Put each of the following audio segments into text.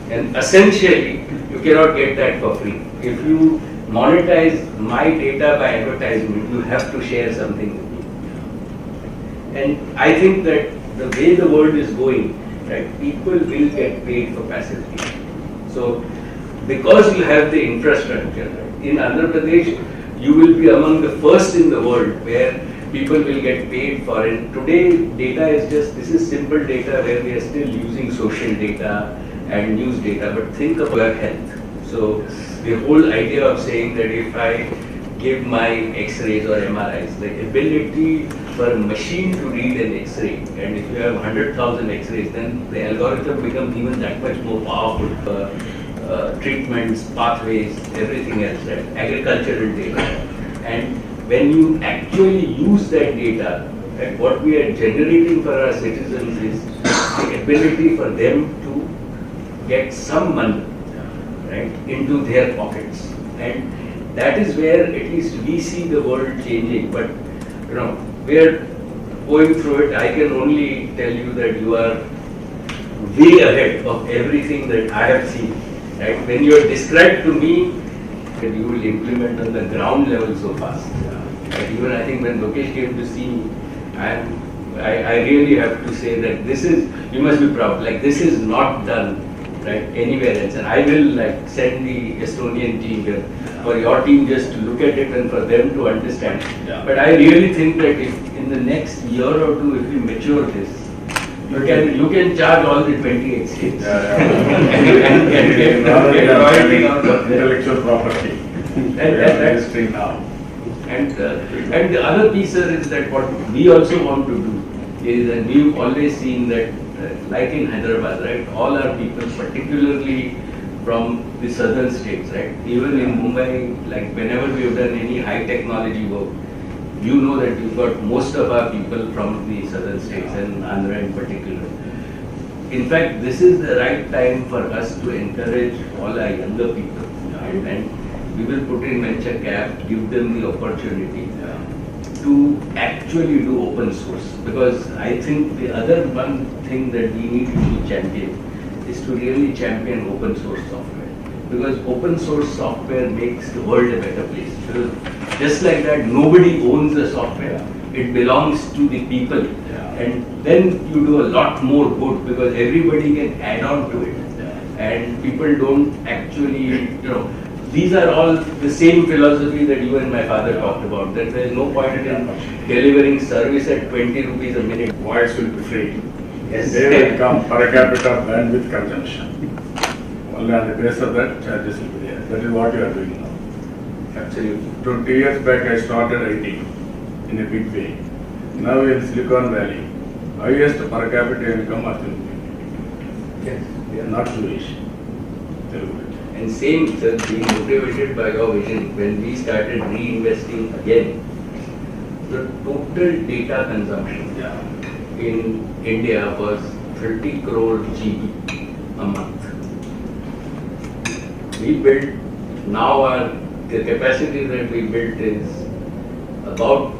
And essentially, you cannot get that for free. If you monetize my data by advertisement, you have to share something with me. And I think that the way the world is going, right, people will get paid for passivity. So, because you have the infrastructure, right, in Andhra Pradesh, you will be among the first in the world where people will get paid for it. Today, data is just, this is simple data where we are still using social data and news data, but think of your health. So, the whole idea of saying that if I give my X-rays or MRIs, the ability for a machine to read an X-ray, and if you have 100,000 X-rays, then the algorithm becomes even that much more powerful for treatments, pathways, everything else, right? Agricultural data. And when you actually use that data, right, what we are generating for our citizens is the ability for them to get some money, right, into their pockets. And that is where at least we see the world changing. But you know, we are going through it. I can only tell you that you are way ahead of everything that I have seen. Right? When you are described to me, that you will implement on the ground level so fast. Right? Even I think when Mukesh came to see me, I really have to say that this is, you must be proud. Like, this is not done right anywhere else. And I will like send the Estonian team here for your team just to look at it and for them to understand. Yeah. But I really think that if in the next year or two, if we mature this, you can charge all the 28 states and get royalty out of intellectual property. That's true now. And the other piece is that what we also want to do is, and we've always seen that like in Hyderabad, right, all our people, particularly from the southern states, right, even in Mumbai, like whenever we have done any high technology work, you know that we've got most of our people from the southern states and Andhra in particular. In fact, this is the right time for us to encourage all our younger people, and we will put in venture cap, give them the opportunity to actually do open source. Because I think the other one thing that we need to champion is to really champion open source software. Because open source software makes the world a better place. Because just like that, nobody owns the software. It belongs to the people. And then you do a lot more good because everybody can add on to it. And people don't actually, you know, these are all the same philosophy that you and my father talked about, that there is no point in delivering service at 20 rupees a minute. Voice will be free. Yes. They will come per capita bandwidth consumption. Only on the basis of that, charges will be there. That is what you are doing now. Absolutely. 20 years back, I started IT in a big way. Now in Silicon Valley, highest per capita income are Telugu. Yes. Yeah. Not Jewish. Telugu. And same, sir, being motivated by your vision, when we started reinvesting again, the total data consumption in India was 30 crore GB a month. We built, now the capacity that we built is about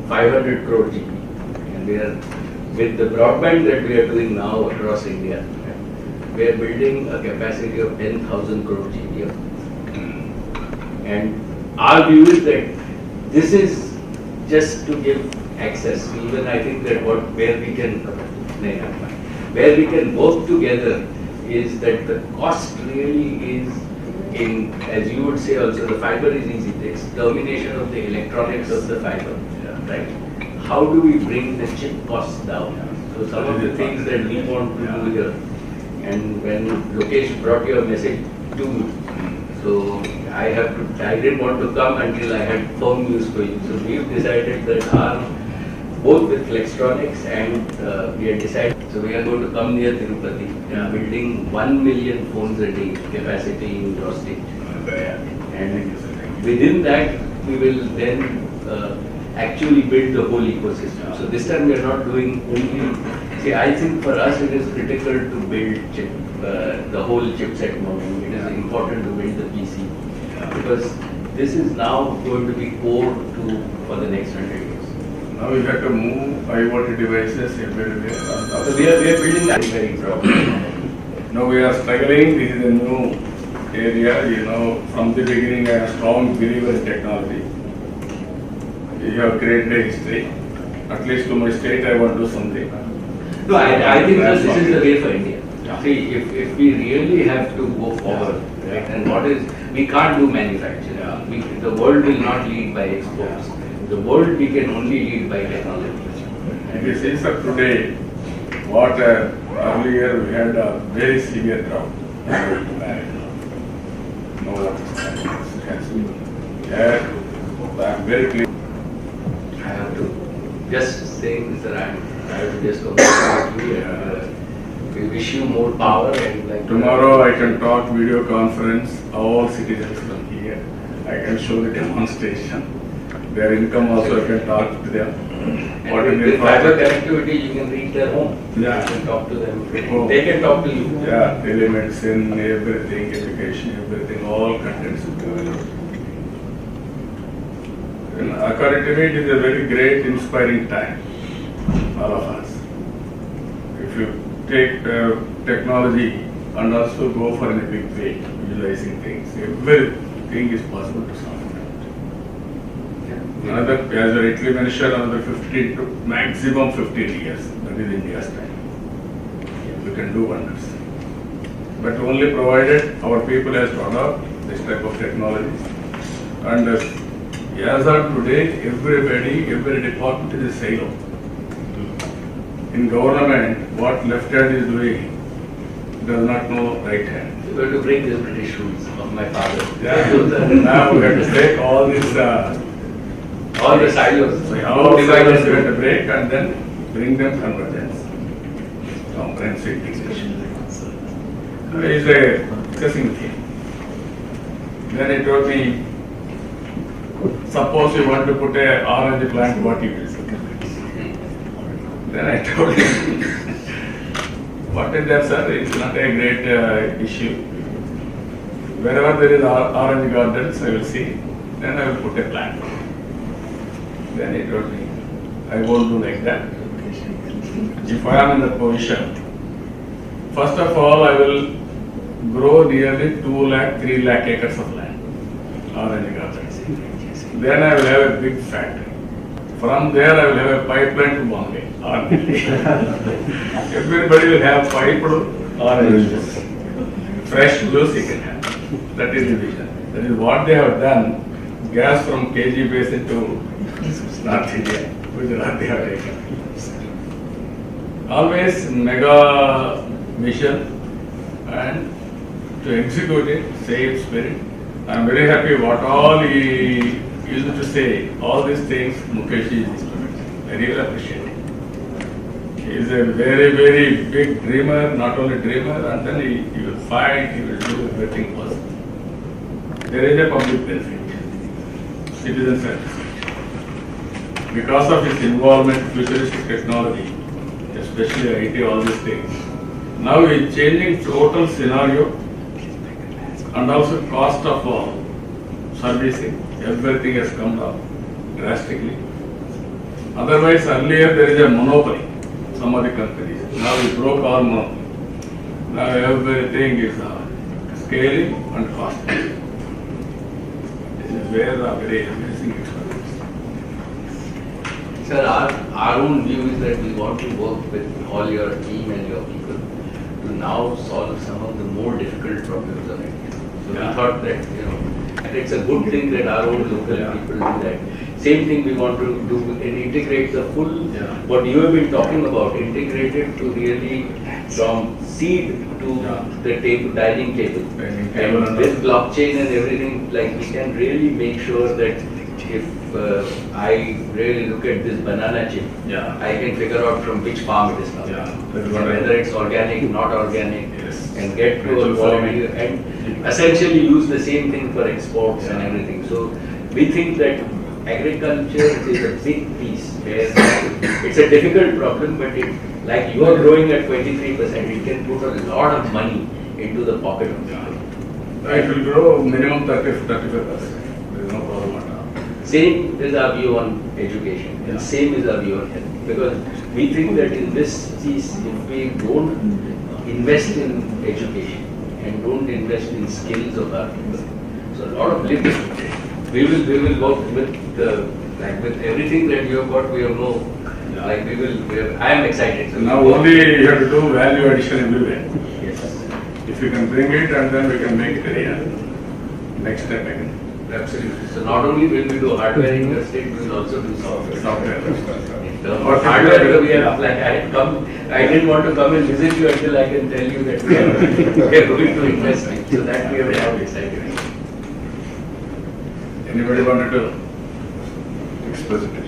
500 crore GB. And we are, with the broadband that we are doing now across India, we are building a capacity of 10,000 crore GB. And our view is that this is just to give access. Even I think that where we can work together is that the cost really is in, as you would say also, the fiber is easy. It's termination of the electronics of the fiber, right? How do we bring the chip costs down? So some of the things that we want to do here. And when Mukesh brought your message to me, so I didn't want to come until I had firm news for you. So we've decided that both with Flextronics and we had decided, so we are going to come near Tirupati, building 1 million phones a day capacity in your state. And within that, we will then actually build the whole ecosystem. So this time we are not doing only, see, I think for us it is critical to build the whole chipset model. It is important to build the PC because this is now going to be core for the next 100 years. Now we have to move IoT devices everywhere. So we are building that very properly. Now we are struggling. This is a new area. You know, from the beginning, I am a strong believer in technology. You have created a history. At least to my state, I want to do something. No, I think that this is the way for India. Yeah. See, if we really have to go forward, right, and we can't do manufacturing. Yeah. The world will not lead by exports. The world we can only lead by technology. And this is today, what earlier we had a very severe drought. No water standards. Yeah, I'm very clear. I have to just saying, sir, I have to just congratulate you. We wish you more power and like Tomorrow I can talk video conference, all citizens from here. I can show the demonstration. Their income also I can talk to them. What And is with the fiber project? connectivity, you can reach their home. Yeah. You can talk to them. Oh. They can talk to you. Yeah, telemedicine, everything, education, everything, all contents will be available. And according to me, it is a very great, inspiring time, all of us. If you take technology and also go for in a big way, visualizing things, everything is possible to solve. Another, as I rightly mentioned, another 15 to maximum 15 years, that is India's time. We can do wonders. But only provided our people has to adopt this type of technology. And as of today, every department is a silo. In government, what left hand is doing does not know right hand. We have to break the British rules of my father. Now we have to break all these, All the silos. all silos we have to break and then bring them convergence. Comprehensive integration. It is a discussing thing. Then he told me, suppose you want to put a orange plant, what you will do? Then I told him, what is that, sir? It's not a great issue. Wherever there is orange gardens, I will see, then I will put a plant. Then he told me, I won't do like that. If I am in that position, first of all, I will grow nearly 2 lakh, 3 lakh acres of land, orange gardens. Then I will have a big factory. From there, I will have a pipeline to Bombay or Delhi. Everybody will have piped orange juice. Fresh juice you can have. That is the vision. That is what they have done. Gas from KG basin to North India. Gujarat they have taken. Always mega mission and to execute it, same spirit. I am very happy what all he used to say, all these things Mukesh is implementing. I really appreciate it. He is a very big dreamer, not only dreamer, and then he will fight, he will do everything possible. There is a public benefit, citizen satisfaction. Because of his involvement in futuristic technology, especially IT, all these things, now he is changing total scenario and also cost of servicing. Everything has come down drastically. Otherwise, earlier there is a monopoly, some of the companies. Now we broke all monopoly. Now everything is scaling and costing. This is where a very amazing experience. Sir, our own view is that we want to work with all your team and your people to now solve some of the more difficult problems of India. So Yeah. we thought that, and it's a good thing that our own local people do that. Same thing we want to do and integrate the full, what you have been talking about, integrate it to really from seed to the table, dining table. And with blockchain and everything, like we can really make sure that if I really look at this banana chip, I can figure out from which farm it is coming. Whether it's organic, not organic, and get to a quality and essentially use the same thing for exports and everything. So we think that agriculture is a big piece where it's a difficult problem, but like you are growing at 23%, it can put a lot of money into the pocket of people. It will grow minimum 35%. There is no problem at all. Same is our view on education, and same is our view on health. Because we think that in this piece, if we don't invest in education and don't invest in skills of our people. So a lot of lift. We will work with everything that you have got. We have no. Like I am excited. So Now only you have to do value addition everywhere. Yes. If you can bring it and then we can make it real. Next step again. Absolutely. So not only will we do hardware in the state, we will also do software. Software. In terms of hardware, we are like I didn't want to come and visit you until I can tell you that we are going to invest in. So that we are very excited. Anybody wanted to express it?